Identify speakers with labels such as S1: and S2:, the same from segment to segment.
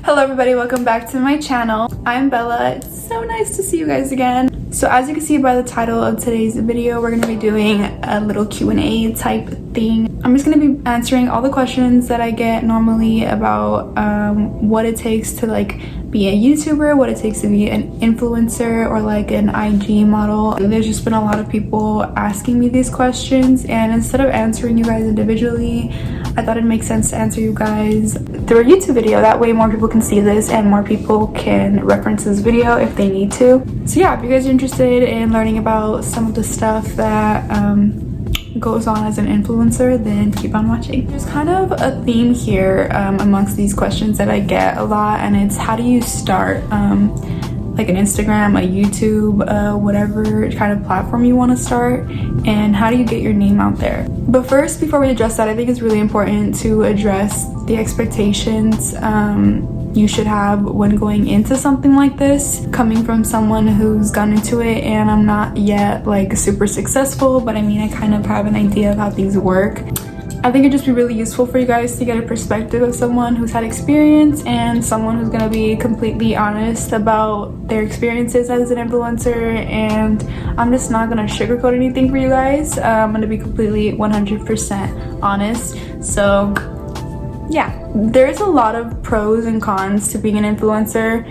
S1: Hello everybody, welcome back to my channel. I'm Bella. It's so nice to see you guys again. So as you can see by the title of today's video, we're going to be doing a little Q&A type thing. I'm just going to be answering all the questions that I get normally about what it takes to like be a YouTuber, what it takes to be an influencer or like an IG model. There's just been a lot of people asking me these questions, and instead of answering you guys individually, I thought it'd make sense to answer you guys through a YouTube video. That way more people can see this and more people can reference this video if they need to. So yeah, if you guys are interested in learning about some of the stuff that goes on as an influencer, then keep on watching. There's kind of a theme here amongst these questions that I get a lot, and it's how do you start like an Instagram, a YouTube, whatever kind of platform you want to start, and how do you get your name out there. But first, before we address that, I think it's really important to address the expectations you should have when going into something like this. Coming from someone who's gone into it, and I'm not yet like super successful, but I mean I kind of have an idea of how things work. I think it'd just be really useful for you guys to get a perspective of someone who's had experience and someone who's gonna be completely honest about their experiences as an influencer. And I'm just not gonna sugarcoat anything for you guys. I'm gonna be completely 100% honest. So yeah, there's a lot of pros and cons to being an influencer,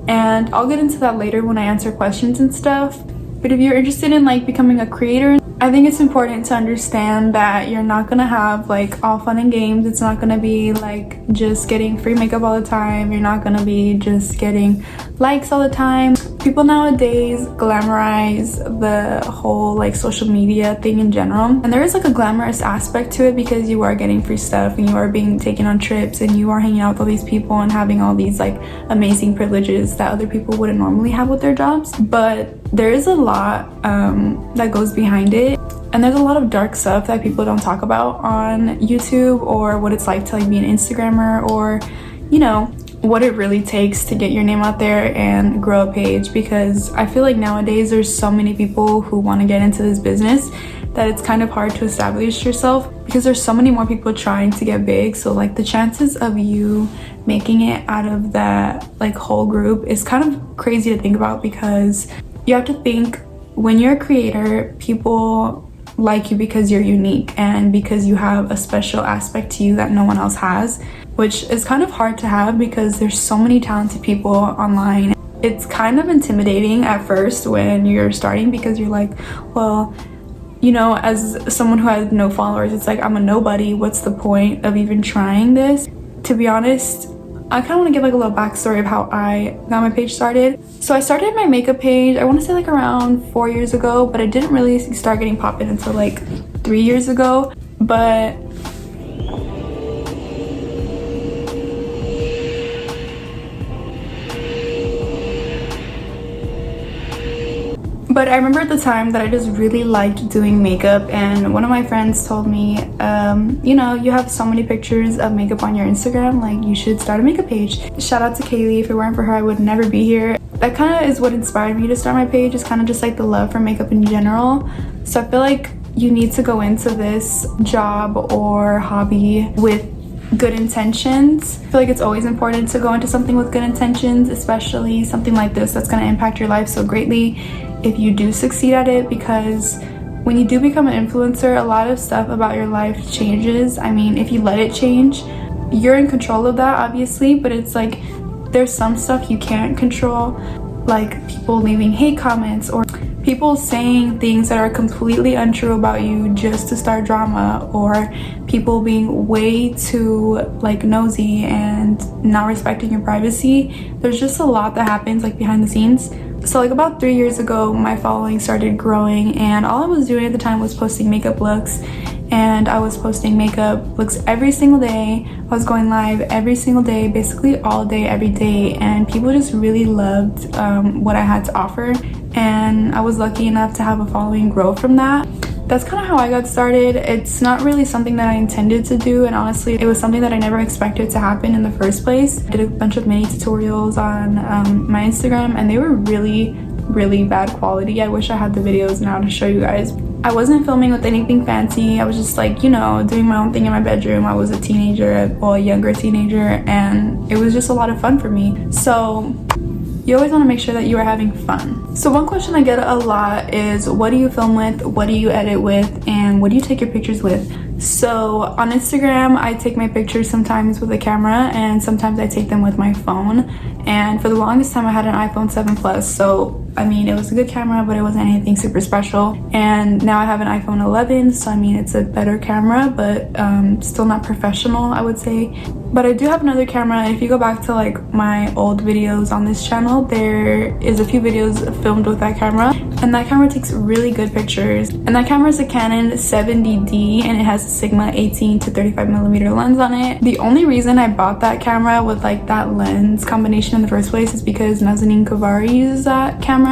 S1: and I'll get into that later when I answer questions and stuff. But if you're interested in like becoming a creator, I think it's important to understand that you're not gonna have like all fun and games. It's not gonna be like just getting free makeup all the time. You're not gonna be just getting likes all the time. People nowadays glamorize the whole like social media thing in general, and there is like a glamorous aspect to it because you are getting free stuff and you are being taken on trips and you are hanging out with all these people and having all these like amazing privileges that other people wouldn't normally have with their jobs. But there is a lot that goes behind it, and there's a lot of dark stuff that people don't talk about on YouTube, or what it's like to like be an Instagrammer, or you know what it really takes to get your name out there and grow a page. Because I feel like nowadays there's so many people who want to get into this business that it's kind of hard to establish yourself because there's so many more people trying to get big. So like the chances of you making it out of that like whole group is kind of crazy to think about, because you have to think when you're a creator, people like you because you're unique and because you have a special aspect to you that no one else has, which is kind of hard to have because there's so many talented people online. It's kind of intimidating at first when you're starting because you're like, well, you know, as someone who has no followers, it's like I'm a nobody. What's the point of even trying this? To be honest, I kind of want to give like a little backstory of how I got my page started. So I started my makeup page, I want to say like around 4 years ago, but I didn't really start getting poppin' until like 3 years ago. But I remember at the time that I just really liked doing makeup, and one of my friends told me, you know, you have so many pictures of makeup on your Instagram, like you should start a makeup page. Shout out to Kaylee. If it weren't for her, I would never be here. That kind of is what inspired me to start my page, is kind of just like the love for makeup in general. So I feel like you need to go into this job or hobby with good intentions. I feel like it's always important to go into something with good intentions, especially something like this that's going to impact your life so greatly if you do succeed at it. Because when you do become an influencer, a lot of stuff about your life changes. I mean, if you let it change, you're in control of that obviously, but it's like there's some stuff you can't control, like people leaving hate comments or people saying things that are completely untrue about you just to start drama, or people being way too like nosy and not respecting your privacy. There's just a lot that happens like behind the scenes. So like about 3 years ago, my following started growing, and all I was doing at the time was posting makeup looks, and I was posting makeup looks every single day. I was going live every single day, basically all day, every day, and people just really loved what I had to offer, and I was lucky enough to have a following grow from that. That's kind of how I got started. It's not really something that I intended to do, and honestly it was something that I never expected to happen in the first place. I did a bunch of mini tutorials on my Instagram, and they were really bad quality. I wish I had the videos now to show you guys. I wasn't filming with anything fancy. I was just like, you know, doing my own thing in my bedroom. I was a teenager, well, a younger teenager, and it was just a lot of fun for me. So you always want to make sure that you are having fun. So one question I get a lot is, what do you film with, what do you edit with, and what do you take your pictures with? So on Instagram, I take my pictures sometimes with a camera and sometimes I take them with my phone. And for the longest time I had an iPhone 7 Plus, so I mean, it was a good camera, but it wasn't anything super special. And now I have an iPhone 11, so I mean, it's a better camera, but still not professional, I would say. But I do have another camera, and if you go back to like my old videos on this channel, there is a few videos filmed with that camera, and that camera takes really good pictures. And that camera is a Canon 70D, and it has a Sigma 18 to 35mm lens on it. The only reason I bought that camera with like that lens combination in the first place is because Nazanin Kavari uses that camera,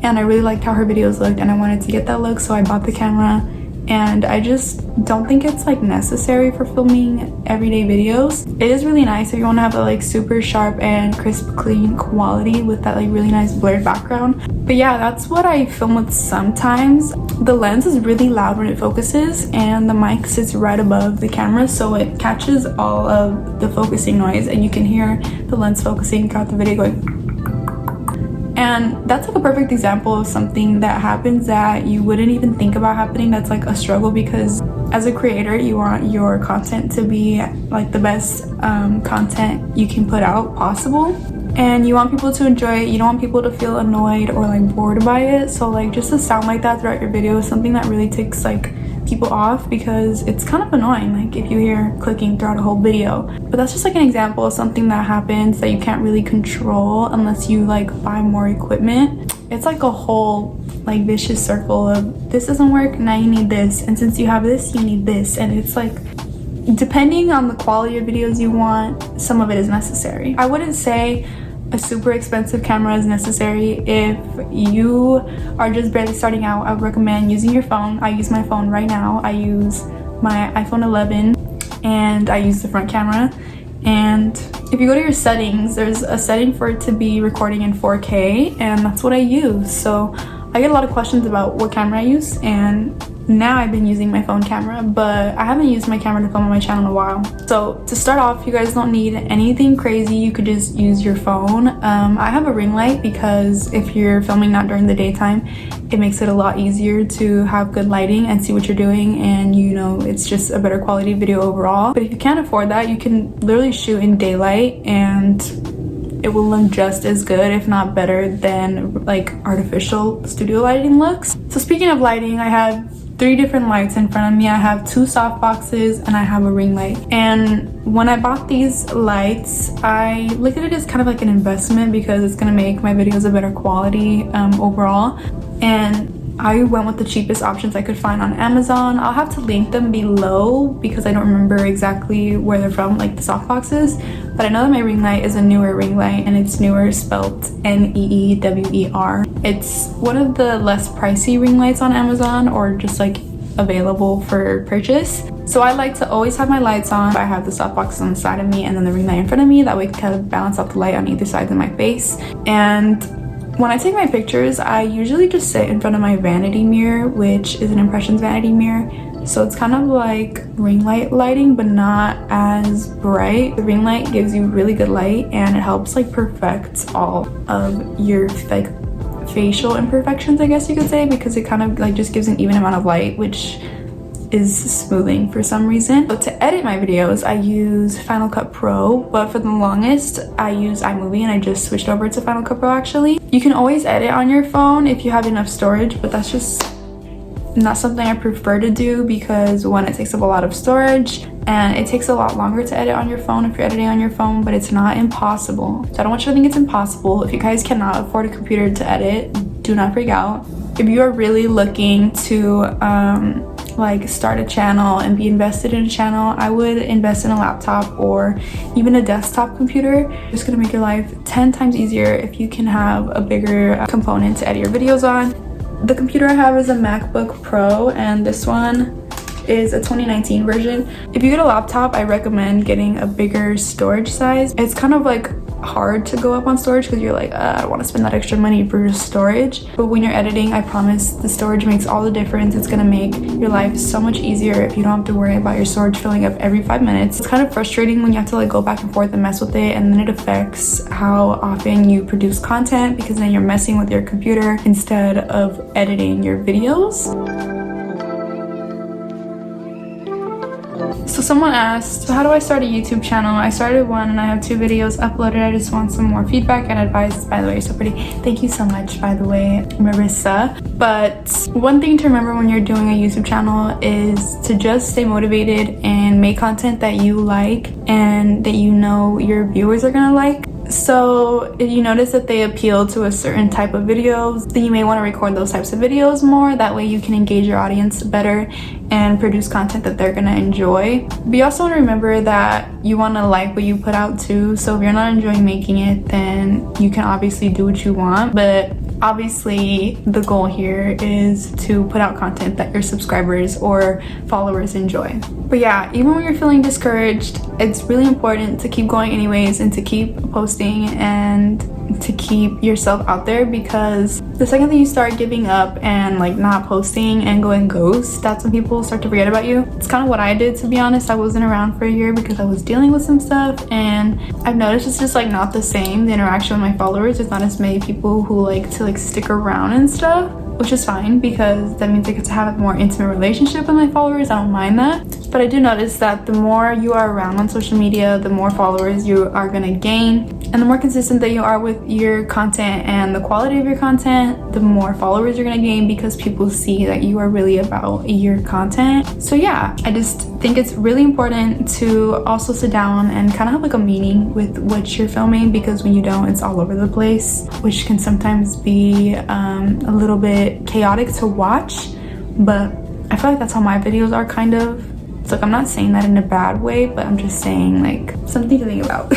S1: and I really liked how her videos looked and I wanted to get that look, so I bought the camera. And I just don't think it's like necessary for filming everyday videos. It is really nice if you want to have a like super sharp and crisp clean quality with that like really nice blurred background. But yeah, that's what I film with sometimes. The lens is really loud when it focuses, and the mic sits right above the camera, so it catches all of the focusing noise and you can hear the lens focusing throughout the video going. And that's like a perfect example of something that happens that you wouldn't even think about happening. That's like a struggle, because as a creator, you want your content to be like the best content you can put out possible. And you want people to enjoy it. You don't want people to feel annoyed or like bored by it. So like just to sound like that throughout your video is something that really takes like people off, because it's kind of annoying like if you hear clicking throughout a whole video. But that's just like an example of something that happens that you can't really control unless you like buy more equipment. It's like a whole like vicious circle of, this doesn't work, now you need this, and since you have this, you need this. And it's like, depending on the quality of videos you want, some of it is necessary. I wouldn't say a super expensive camera is necessary. If you are just barely starting out, I would recommend using your phone. I use my phone right now. I use my iPhone 11 and I use the front camera. And if you go to your settings, there's a setting for it to be recording in 4K, and that's what I use. So I get a lot of questions about what camera I use, and now I've been using my phone camera, but I haven't used my camera to film on my channel in a while. So to start off, you guys don't need anything crazy. You could just use your phone. I have a ring light because if you're filming not during the daytime, it makes it a lot easier to have good lighting and see what you're doing, and you know, it's just a better quality video overall. But if you can't afford that, you can literally shoot in daylight and it will look just as good, if not better, than like artificial studio lighting looks. So speaking of lighting, I have 3 different lights in front of me. I have 2 soft boxes and I have a ring light. And when I bought these lights, I looked at it as kind of like an investment because it's gonna make my videos a better quality overall. And I went with the cheapest options I could find on Amazon. I'll have to link them below because I don't remember exactly where they're from, like the soft boxes. But I know that my ring light is a newer ring light, and it's newer spelled N-E-E-W-E-R. It's one of the less pricey ring lights on Amazon, or just like available for purchase. So I like to always have my lights on. I have the soft boxes on the side of me and then the ring light in front of me. That way I can kind of balance out the light on either side of my face. And when I take my pictures, I usually just sit in front of my vanity mirror, which is an Impressions vanity mirror. So it's kind of like ring light lighting, but not as bright. The ring light gives you really good light, and it helps like perfect all of your like facial imperfections, I guess you could say, because it kind of like just gives an even amount of light, which is smoothing for some reason. So to edit my videos, I use Final Cut Pro, but for the longest I used iMovie, and I just switched over to Final Cut Pro actually. You can always edit on your phone if you have enough storage, but that's just not something I prefer to do, because one, it takes up a lot of storage, and it takes a lot longer to edit on your phone if you're editing on your phone, but it's not impossible. So I don't want you to think it's impossible. If you guys cannot afford a computer to edit, do not freak out. If you are really looking to like start a channel and be invested in a channel, I would invest in a laptop or even a desktop computer. It's gonna make your life 10 times easier if you can have a bigger component to edit your videos on. The computer I have is a MacBook Pro, and this one is a 2019 version. If you get a laptop, I recommend getting a bigger storage size. It's kind of like hard to go up on storage because you're like, I don't want to spend that extra money for storage. But when you're editing, I promise the storage makes all the difference. It's gonna make your life so much easier if you don't have to worry about your storage filling up every 5 minutes. It's kind of frustrating when you have to like go back and forth and mess with it, and then it affects how often you produce content because then you're messing with your computer instead of editing your videos. So someone asked, how do I start a YouTube channel? I started one and I have 2 videos uploaded. I just want some more feedback and advice. By the way, you're so pretty. Thank you so much, by the way, Marissa. But one thing to remember when you're doing a YouTube channel is to just stay motivated and make content that you like and that you know your viewers are gonna like. So if you notice that they appeal to a certain type of videos, then you may want to record those types of videos more. That way you can engage your audience better and produce content that they're gonna enjoy. But you also want to remember that you want to like what you put out too. So if you're not enjoying making it, then you can obviously do what you want. But obviously the goal here is to put out content that your subscribers or followers enjoy. But yeah, even when you're feeling discouraged, it's really important to keep going anyways and to keep posting and to keep yourself out there, because the second that you start giving up and like not posting and going ghost, that's when people start to forget about you. It's kind of what I did, to be honest. I wasn't around for a year because I was dealing with some stuff, and I've noticed it's just like not the same, the interaction with my followers. There's not as many people who like to like stick around and stuff, which is fine because that means I get to have a more intimate relationship with my followers. I don't mind that. But I do notice that the more you are around on social media, the more followers you are gonna gain, and the more consistent that you are with your content and the quality of your content, the more followers you're gonna gain because people see that you are really about your content. So yeah, I just think it's really important to also sit down and kind of have like a meaning with what you're filming, because when you don't, it's all over the place, which can sometimes be a little bit chaotic to watch. But I feel like that's how my videos are, kind of. It's like, I'm not saying that in a bad way, but I'm just saying like something to think about.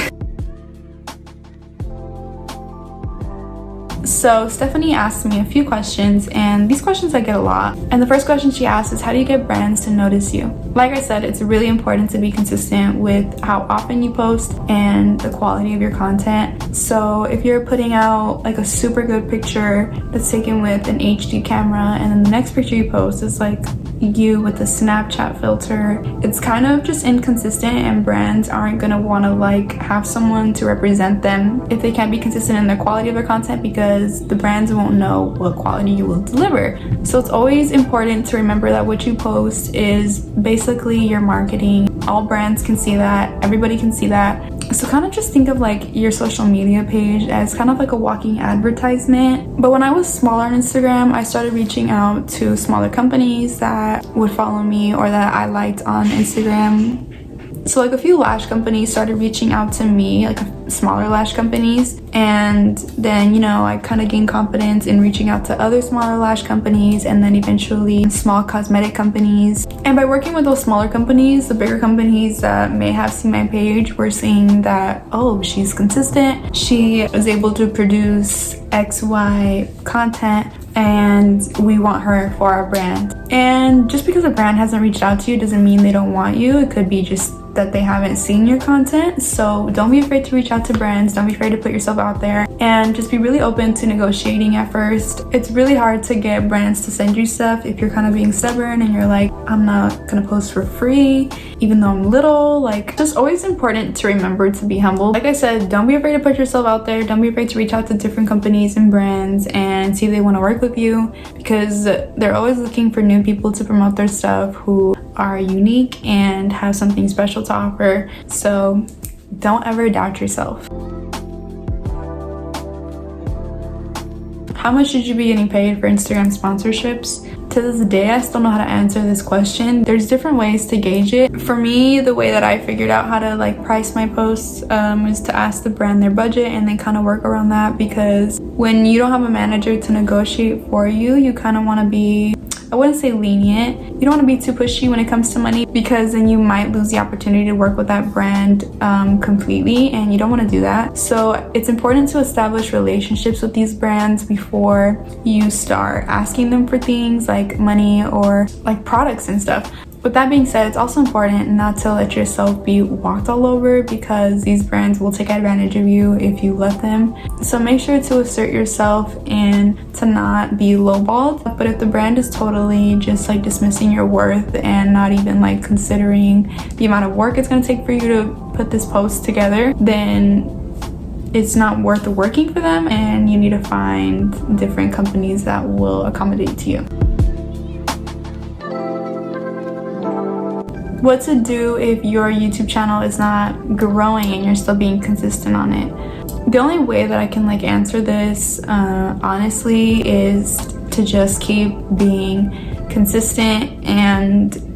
S1: So Stephanie asked me a few questions, and these questions I get a lot. And the first question she asked is, how do you get brands to notice you? Like I said, it's really important to be consistent with how often you post and the quality of your content. So if you're putting out like a super good picture that's taken with an HD camera, and then the next picture you post is like you with a Snapchat filter, it's kind of just inconsistent, and brands aren't gonna want to like have someone to represent them if they can't be consistent in the quality of their content, because the brands won't know what quality you will deliver. So it's always important to remember that what you post is basically your marketing. All brands can see that, everybody can see that. So kind of just think of like your social media page as kind of like a walking advertisement. But when I was smaller on Instagram, I started reaching out to smaller companies that would follow me or that I liked on Instagram. So like a few lash companies started reaching out to me, like smaller lash companies, and then, you know, I kind of gained confidence in reaching out to other smaller lash companies, and then eventually small cosmetic companies. And by working with those smaller companies, the bigger companies that may have seen my page were seeing that, oh, she's consistent, she is able to produce XY content, and we want her for our brand. And just because a brand hasn't reached out to you doesn't mean they don't want you. It could be just that they haven't seen your content. So don't be afraid to reach out to brands. Don't be afraid to put yourself out there, and just be really open to negotiating at first. It's really hard to get brands to send you stuff if you're kind of being stubborn and you're like, I'm not gonna post for free even though I'm little. Like, just always important to remember to be humble. Like I said, don't be afraid to put yourself out there. Don't be afraid to reach out to different companies and brands and see if they want to work with you, because they're always looking for new people to promote their stuff who are unique and have something special to offer. So don't ever doubt yourself. How much should you be getting paid for Instagram sponsorships? To this day, I still know how to answer this question. There's different ways to gauge it. For me, the way that I figured out how to like price my posts is to ask the brand their budget and then kind of work around that, because when you don't have a manager to negotiate for you, you kind of want to be, I wouldn't say lenient. You don't want to be too pushy when it comes to money, because then you might lose the opportunity to work with that brand completely, and you don't want to do that. So it's important to establish relationships with these brands before you start asking them for things like money or like products and stuff. with that being said, it's also important not to let yourself be walked all over, because these brands will take advantage of you if you let them. So make sure to assert yourself and to not be lowballed. But if the brand is totally just like dismissing your worth and not even like considering the amount of work it's going to take for you to put this post together, then it's not worth working for them, and you need to find different companies that will accommodate to you. What to do if your YouTube channel is not growing and you're still being consistent on it? The only way that I can like answer this honestly is to just keep being consistent and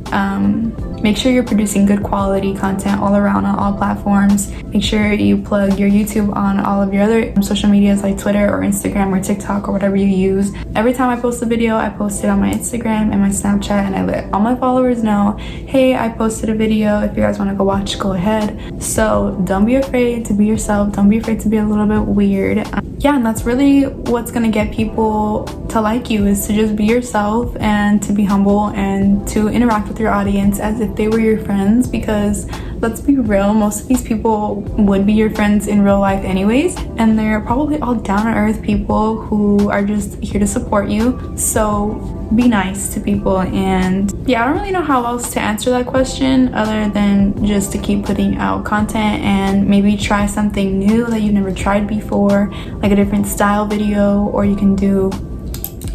S1: make sure you're producing good quality content all around on all platforms. Make sure you plug your YouTube on all of your other social medias like Twitter or Instagram or TikTok or whatever you use. Every time I post a video, I post it on my Instagram and my Snapchat, and I let all my followers know, hey, I posted a video. If you guys want to go watch, go ahead. So don't be afraid to be yourself. Don't be afraid to be a little bit weird. Yeah, and that's really what's gonna get people to like you, is to just be yourself and to be humble and to interact with your audience as if they were your friends, because let's be real, most of these people would be your friends in real life anyways, and they're probably all down-to-earth people who are just here to support you. So be nice to people. And yeah, I don't really know how else to answer that question other than just to keep putting out content and maybe try something new that you've never tried before, like a different style video, or you can do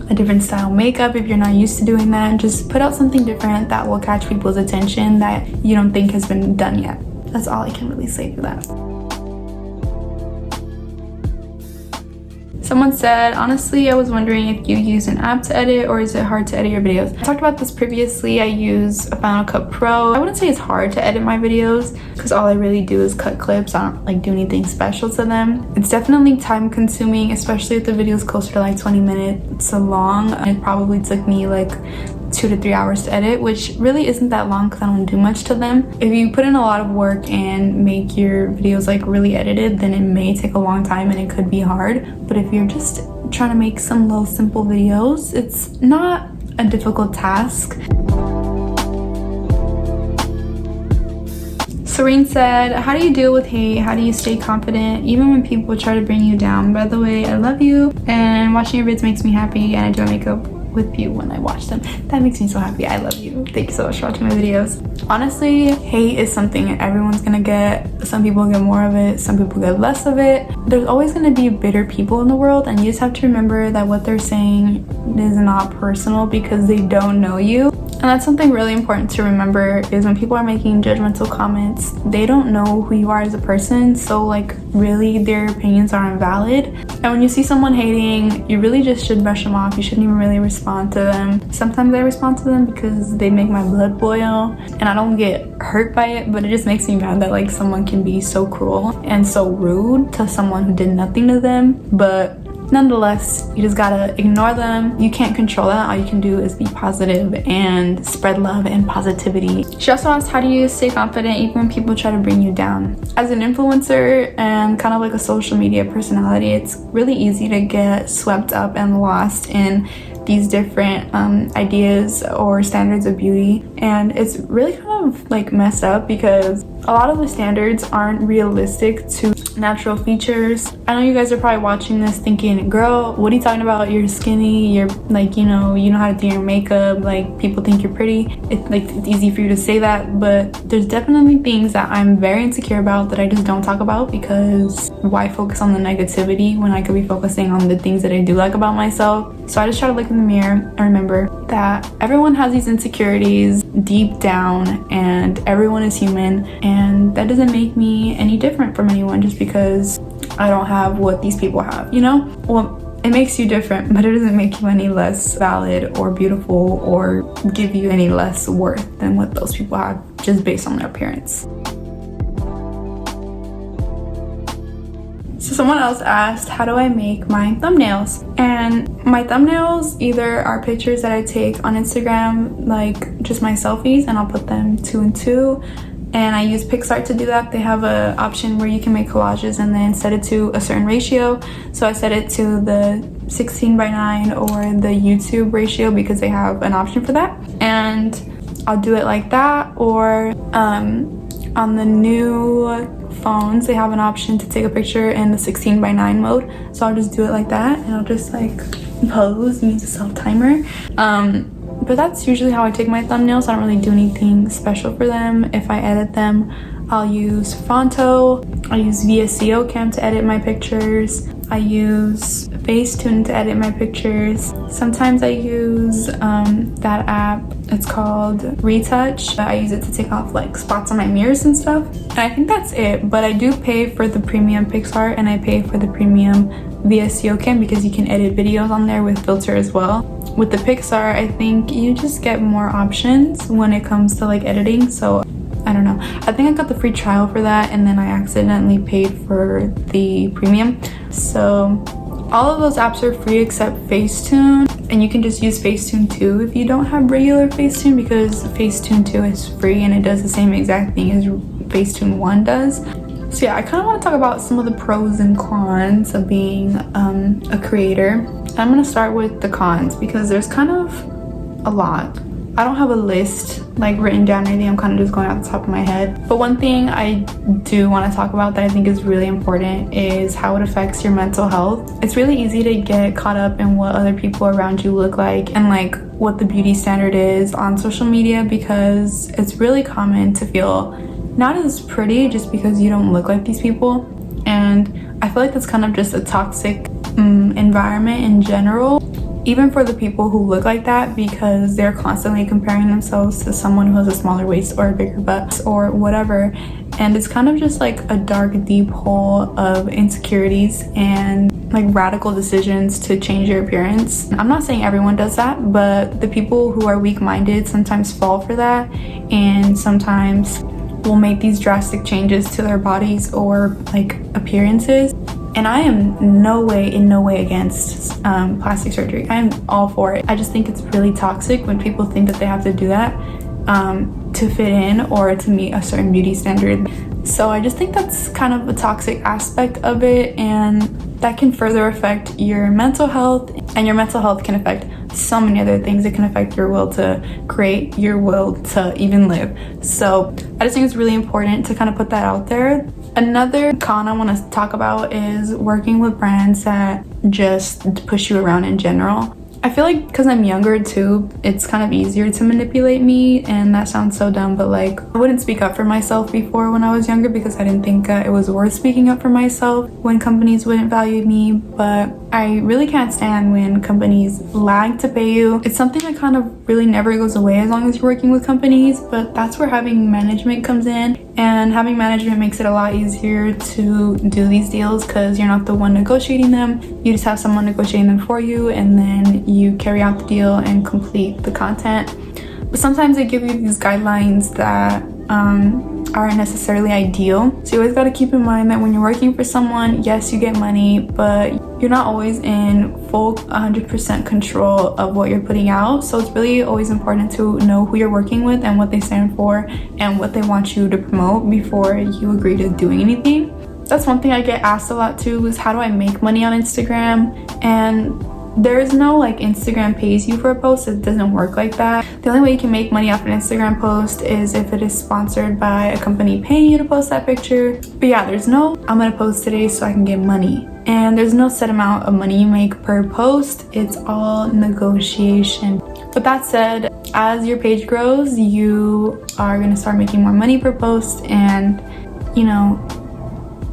S1: a different style makeup if you're not used to doing that. Just put out something different that will catch people's attention that you don't think has been done yet. That's all I can really say for that. Someone said, honestly, I was wondering if you use an app to edit, or is it hard to edit your videos? I talked about this previously. I use a Final Cut Pro. I wouldn't say it's hard to edit my videos, because all I really do is cut clips. I don't like do anything special to them. It's definitely time consuming, especially if the video is closer to like 20 minutes long. It probably took me like 2 to 3 hours to edit, which really isn't that long because I don't do much to them. If you put in a lot of work and make your videos like really edited, then it may take a long time and it could be hard. But if you're just trying to make some little simple videos, it's not a difficult task. Serene said, how do you deal with hate? How do you stay confident even when people try to bring you down? By the way, I love you, and watching your vids makes me happy, and I do makeup with you when I watch them. That makes me so happy. I love you. Thank you so much for watching my videos. Honestly, hate is something everyone's gonna get. Some people get more of it, some people get less of it. There's always gonna be bitter people in the world, and you just have to remember that what they're saying is not personal because they don't know you. And that's something really important to remember, is when people are making judgmental comments, they don't know who you are as a person, so like really their opinions are invalid. And when you see someone hating, you really just should brush them off. You shouldn't even really respond to them. Sometimes I respond to them because they make my blood boil, and I don't get hurt by it, but it just makes me mad that like someone can be so cruel and so rude to someone who did nothing to them. But nonetheless, you just gotta ignore them. You can't control that. All you can do is be positive and spread love and positivity. She also asked, how do you stay confident even when people try to bring you down? As an influencer and kind of like a social media personality, it's really easy to get swept up and lost in these different ideas or standards of beauty, and it's really kind of like messed up because a lot of the standards aren't realistic to natural features. I know you guys are probably watching this thinking, girl, what are you talking about? You're skinny, you're like, you know how to do your makeup, like people think you're pretty. It's easy for you to say that, but there's definitely things that I'm very insecure about that I just don't talk about, because why focus on the negativity when I could be focusing on the things that I do like about myself? So I just try to look in the mirror and remember that everyone has these insecurities deep down, and everyone is human, and that doesn't make me any different from anyone just because I don't have what these people have, you know? Well, it makes you different, but it doesn't make you any less valid or beautiful or give you any less worth than what those people have just based on their appearance. So someone else asked, how do I make my thumbnails? And my thumbnails either are pictures that I take on Instagram, like just my selfies, and I'll put them 2 and 2. And I use PixArt to do that. They have an option where you can make collages and then set it to a certain ratio. So I set it to the 16:9 or the YouTube ratio because they have an option for that. And I'll do it like that, or on the new phones they have an option to take a picture in the 16:9 mode, so I'll just do it like that, and I'll just like pose and use a self timer. But that's usually how I take my thumbnails. I don't really do anything special for them. If I edit them, I'll use Fonto, I use VSCO Cam to edit my pictures, I use Facetune to edit my pictures. Sometimes I use that app, it's called Retouch. I use it to take off like spots on my mirrors and stuff. And I think that's it, but I do pay for the premium PixArt and I pay for the premium VSCO Cam because you can edit videos on there with filter as well. With the PixArt, I think you just get more options when it comes to like editing, so I don't know. I think I got the free trial for that and then I accidentally paid for the premium. So all of those apps are free except Facetune, and you can just use Facetune 2 if you don't have regular Facetune, because Facetune 2 is free and it does the same exact thing as Facetune 1 does. So yeah, I kind of want to talk about some of the pros and cons of being a creator. I'm going to start with the cons because there's kind of a lot. I don't have a list like written down or anything. I'm kind of just going off the top of my head. But one thing I do want to talk about that I think is really important is how it affects your mental health. It's really easy to get caught up in what other people around you look like and like what the beauty standard is on social media, because it's really common to feel not as pretty just because you don't look like these people. And I feel like that's kind of just a toxic environment in general, even for the people who look like that, because they're constantly comparing themselves to someone who has a smaller waist or a bigger butt or whatever. And it's kind of just like a dark, deep hole of insecurities and like radical decisions to change your appearance. I'm not saying everyone does that, but the people who are weak-minded sometimes fall for that, and sometimes will make these drastic changes to their bodies or like appearances. And I am in no way against plastic surgery. I'm all for it. I just think it's really toxic when people think that they have to do that to fit in or to meet a certain beauty standard. So I just think that's kind of a toxic aspect of it, and that can further affect your mental health, and your mental health can affect so many other things. It can affect your will to create, your will to even live. So I just think it's really important to kind of put that out there. Another con I want to talk about is working with brands that just push you around in general. I feel like because I'm younger too, it's kind of easier to manipulate me, and that sounds so dumb, but like I wouldn't speak up for myself before when I was younger because I didn't think it was worth speaking up for myself when companies wouldn't value me. But I really can't stand when companies lag to pay you. It's something that kind of really never goes away as long as you're working with companies, but that's where having management comes in, and having management makes it a lot easier to do these deals because you're not the one negotiating them. You just have someone negotiating them for you, and then you carry out the deal and complete the content. But sometimes they give you these guidelines that aren't necessarily ideal. So you always got to keep in mind that when you're working for someone, yes, you get money, but you're not always in full 100% control of what you're putting out. So it's really always important to know who you're working with and what they stand for and what they want you to promote before you agree to doing anything. That's one thing I get asked a lot too, is how do I make money on Instagram? And there's no like Instagram pays you for a post. It doesn't work like that. The only way you can make money off an Instagram post is if it is sponsored by a company paying you to post that picture. But yeah, there's no I'm gonna post today so I can get money, and there's no set amount of money you make per post. It's all negotiation. But that said, as your page grows, you are gonna start making more money per post, and you know,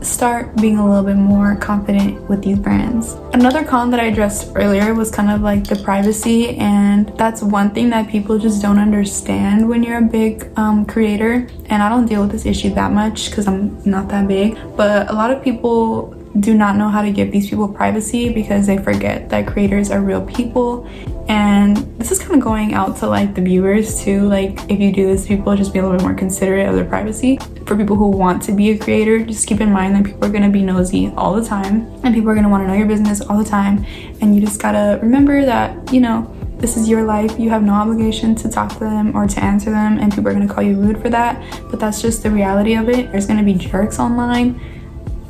S1: start being a little bit more confident with these brands. Another con that I addressed earlier was kind of like the privacy, and that's one thing that people just don't understand when you're a big creator. And I don't deal with this issue that much because I'm not that big, but a lot of people do not know how to give these people privacy because they forget that creators are real people. And this is kind of going out to like the viewers too. Like if you do this, people just be a little bit more considerate of their privacy. For people who want to be a creator, just keep in mind that people are going to be nosy all the time, and people are going to want to know your business all the time. And you just gotta remember that, you know, this is your life. You have no obligation to talk to them or to answer them, and people are going to call you rude for that. But that's just the reality of it. There's going to be jerks online,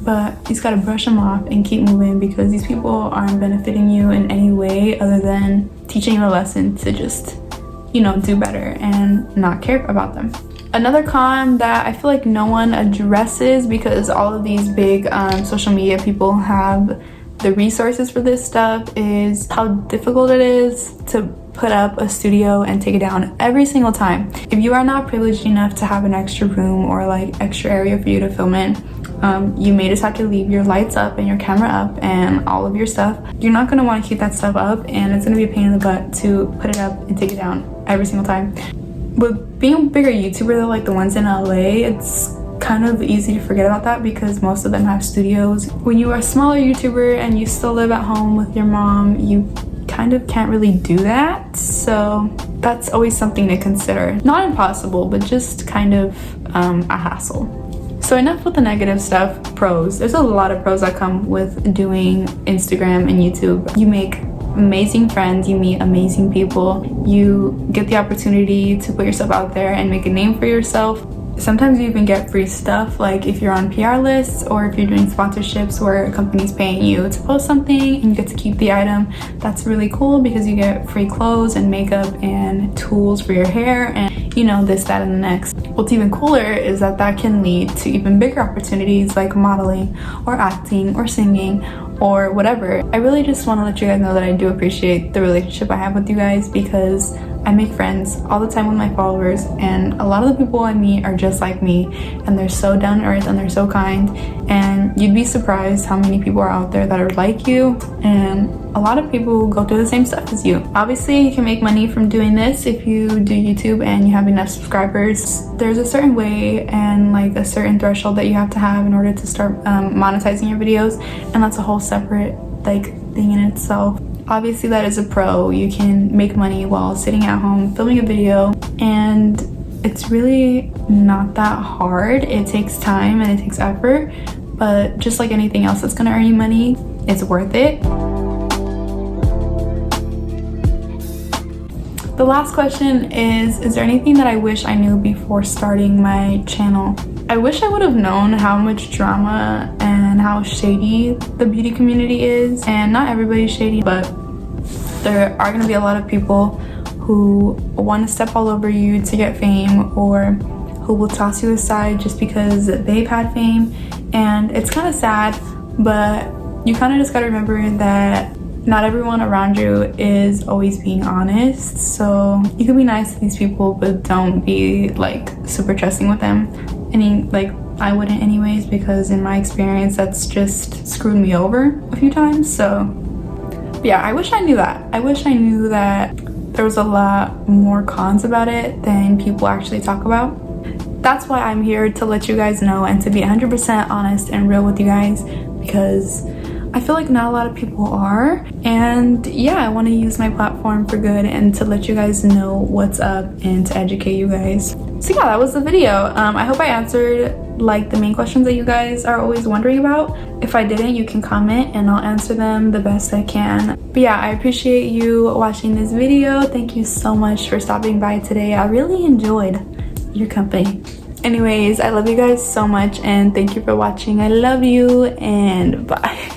S1: but you just gotta brush them off and keep moving, because these people aren't benefiting you in any way other than teaching you a lesson to just, you know, do better and not care about them. Another con that I feel like no one addresses, because all of these big social media people have the resources for this stuff, is how difficult it is to put up a studio and take it down every single time. If you are not privileged enough to have an extra room or like extra area for you to film in, you may just have to leave your lights up and your camera up and all of your stuff. You're not going to want to keep that stuff up, and it's going to be a pain in the butt to put it up and take it down every single time. With being a bigger YouTuber though, like the ones in LA, it's kind of easy to forget about that because most of them have studios. When you are a smaller YouTuber and you still live at home with your mom, you kind of can't really do that. So that's always something to consider. Not impossible, but just kind of a hassle. So enough with the negative stuff. Pros. There's a lot of pros that come with doing Instagram and YouTube. You make amazing friends, you meet amazing people, you get the opportunity to put yourself out there and make a name for yourself. Sometimes you even get free stuff, like if you're on PR lists or if you're doing sponsorships where a company's paying you to post something and you get to keep the item. That's really cool because you get free clothes and makeup and tools for your hair and, you know, this, that, and the next. What's even cooler is that that can lead to even bigger opportunities like modeling or acting or singing or whatever. I really just want to let you guys know that I do appreciate the relationship I have with you guys, because I make friends all the time with my followers, and a lot of the people I meet are just like me, and they're so down to earth and they're so kind, and you'd be surprised how many people are out there that are like you, and a lot of people go through the same stuff as you. Obviously, you can make money from doing this if you do YouTube and you have enough subscribers. There's a certain way and like a certain threshold that you have to have in order to start monetizing your videos, and that's a whole separate like thing in itself. Obviously, that is a pro. You can make money while sitting at home filming a video, and it's really not that hard. It takes time and it takes effort, but just like anything else that's gonna earn you money, it's worth it. The last question is there anything that I wish I knew before starting my channel? I wish I would have known how much drama and how shady the beauty community is. And not everybody's shady, but there are gonna be a lot of people who want to step all over you to get fame, or who will toss you aside just because they've had fame. And it's kind of sad, but you kind of just gotta remember that not everyone around you is always being honest. So you can be nice to these people, but don't be like super trusting with them. I mean, like, I wouldn't anyways, because in my experience that's just screwed me over a few times. So yeah, I wish I knew that. I wish I knew that there was a lot more cons about it than people actually talk about. That's why I'm here, to let you guys know and to be 100% honest and real with you guys, because I feel like not a lot of people are, and yeah, I want to use my platform for good and to let you guys know what's up and to educate you guys. So yeah, that was the video. I hope I answered like the main questions that you guys are always wondering about. If I didn't, you can comment and I'll answer them the best I can. But yeah, I appreciate you watching this video. Thank you so much for stopping by today. I really enjoyed your company. Anyways, I love you guys so much and thank you for watching. I love you and bye.